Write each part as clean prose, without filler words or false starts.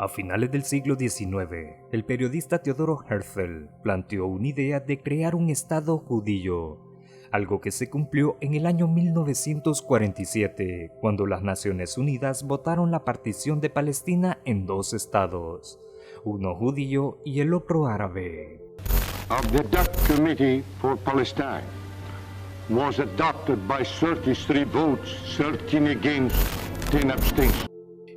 A finales del siglo XIX, el periodista Theodor Herzl planteó una idea de crear un Estado judío, algo que se cumplió en el año 1947, cuando las Naciones Unidas votaron la partición de Palestina en dos estados, uno judío y el otro árabe. Of the DAC Committee for Palestine was adopted by 33 votes, 13 against, 10 abstentions.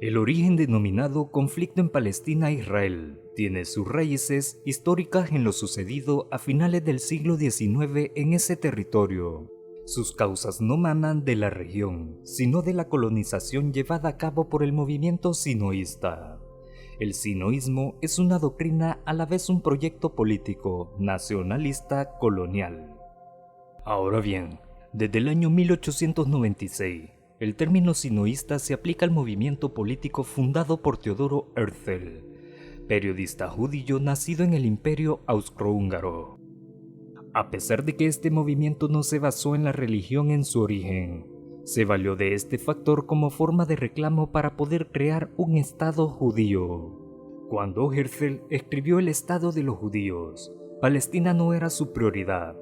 El origen denominado conflicto en Palestina-Israel tiene sus raíces históricas en lo sucedido a finales del siglo XIX en ese territorio. Sus causas no manan de la región, sino de la colonización llevada a cabo por el movimiento sinoísta. El sinoísmo es una doctrina a la vez un proyecto político, nacionalista, colonial. Ahora bien, desde el año 1896, el término sinoísta se aplica al movimiento político fundado por Teodoro Herzl, periodista judío nacido en el Imperio Austrohúngaro. A pesar de que este movimiento no se basó en la religión en su origen, se valió de este factor como forma de reclamo para poder crear un Estado judío. Cuando Herzl escribió El Estado de los Judíos, Palestina no era su prioridad.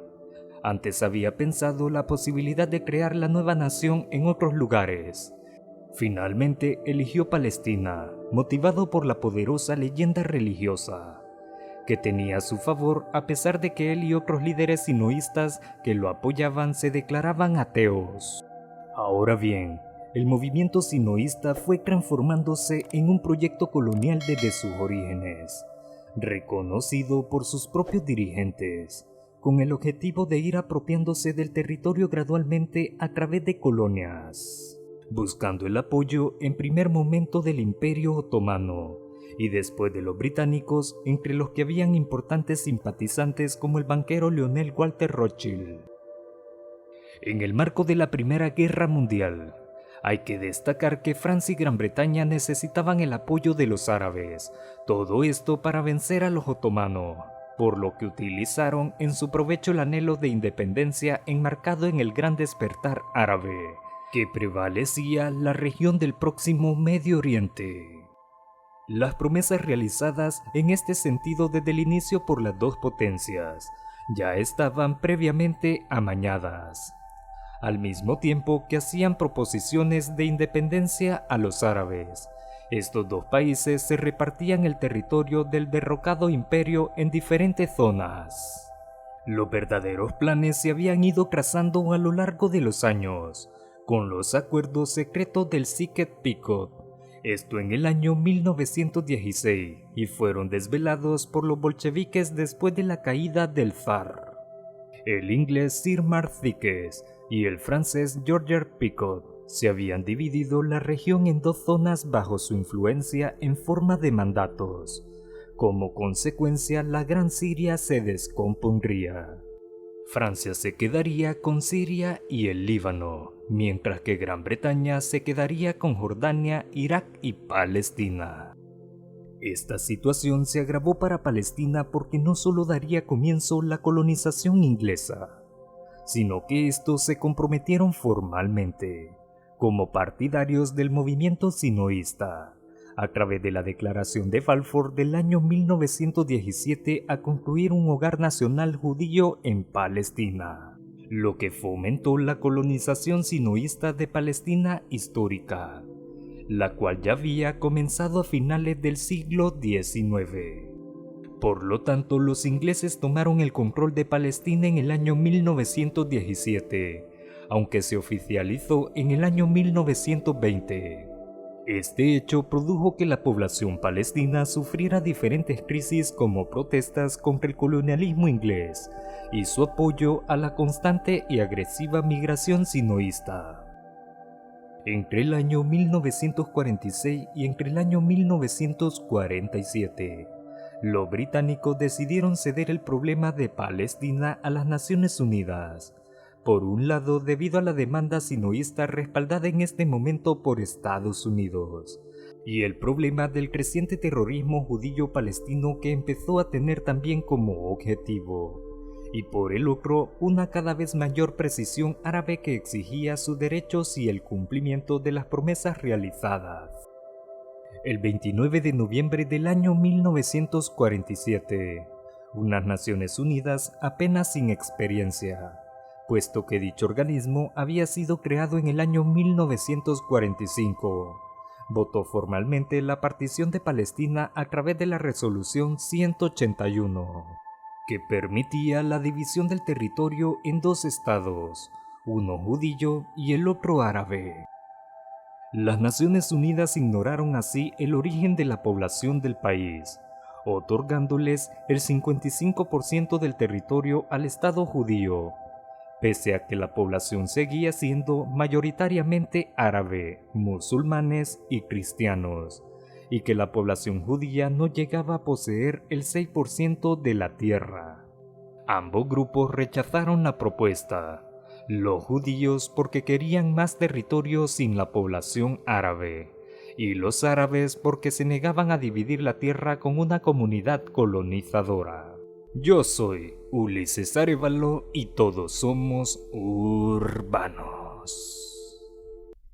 Antes había pensado la posibilidad de crear la nueva nación en otros lugares. Finalmente eligió Palestina, motivado por la poderosa leyenda religiosa, que tenía a su favor a pesar de que él y otros líderes sinoístas que lo apoyaban se declaraban ateos. Ahora bien, el movimiento sinoísta fue transformándose en un proyecto colonial desde sus orígenes, reconocido por sus propios dirigentes, con el objetivo de ir apropiándose del territorio gradualmente a través de colonias, buscando el apoyo en primer momento del Imperio Otomano y después de los británicos, entre los que habían importantes simpatizantes como el banquero Lionel Walter Rothschild. En el marco de la Primera Guerra Mundial, hay que destacar que Francia y Gran Bretaña necesitaban el apoyo de los árabes, todo esto para vencer a los otomanos, por lo que utilizaron en su provecho el anhelo de independencia enmarcado en el gran despertar árabe, que prevalecía la región del próximo Medio Oriente. Las promesas realizadas en este sentido desde el inicio por las dos potencias ya estaban previamente amañadas, al mismo tiempo que hacían proposiciones de independencia a los árabes. Estos dos países se repartían el territorio del derrocado imperio en diferentes zonas. Los verdaderos planes se habían ido trazando a lo largo de los años, con los acuerdos secretos del Sykes-Picot, esto en el año 1916, y fueron desvelados por los bolcheviques después de la caída del zar. El inglés Sir Mark Sykes y el francés Georges Picot se habían dividido la región en dos zonas bajo su influencia en forma de mandatos. Como consecuencia, la Gran Siria se descompondría. Francia se quedaría con Siria y el Líbano, mientras que Gran Bretaña se quedaría con Jordania, Irak y Palestina. Esta situación se agravó para Palestina porque no solo daría comienzo la colonización inglesa, sino que estos se comprometieron formalmente, como partidarios del movimiento sinoísta, a través de la Declaración de Balfour del año 1917 a construir un hogar nacional judío en Palestina, lo que fomentó la colonización sinoísta de Palestina histórica, la cual ya había comenzado a finales del siglo XIX. Por lo tanto, los ingleses tomaron el control de Palestina en el año 1917, aunque se oficializó en el año 1920. Este hecho produjo que la población palestina sufriera diferentes crisis como protestas contra el colonialismo inglés y su apoyo a la constante y agresiva migración sinoísta. Entre el año 1946 y entre el año 1947, los británicos decidieron ceder el problema de Palestina a las Naciones Unidas, por un lado debido a la demanda sinoísta respaldada en este momento por Estados Unidos, y el problema del creciente terrorismo judío palestino que empezó a tener también como objetivo, y por el otro una cada vez mayor precisión árabe que exigía sus derechos y el cumplimiento de las promesas realizadas. El 29 de noviembre del año 1947, unas Naciones Unidas apenas sin experiencia, puesto que dicho organismo había sido creado en el año 1945, votó formalmente la partición de Palestina a través de la Resolución 181, que permitía la división del territorio en dos estados, uno judío y el otro árabe. Las Naciones Unidas ignoraron así el origen de la población del país, otorgándoles el 55% del territorio al Estado judío, pese a que la población seguía siendo mayoritariamente árabe, musulmanes y cristianos, y que la población judía no llegaba a poseer el 6% de la tierra. Ambos grupos rechazaron la propuesta. Los judíos porque querían más territorio sin la población árabe, y los árabes porque se negaban a dividir la tierra con una comunidad colonizadora. Yo soy Ulises Arévalo y todos somos urbanos.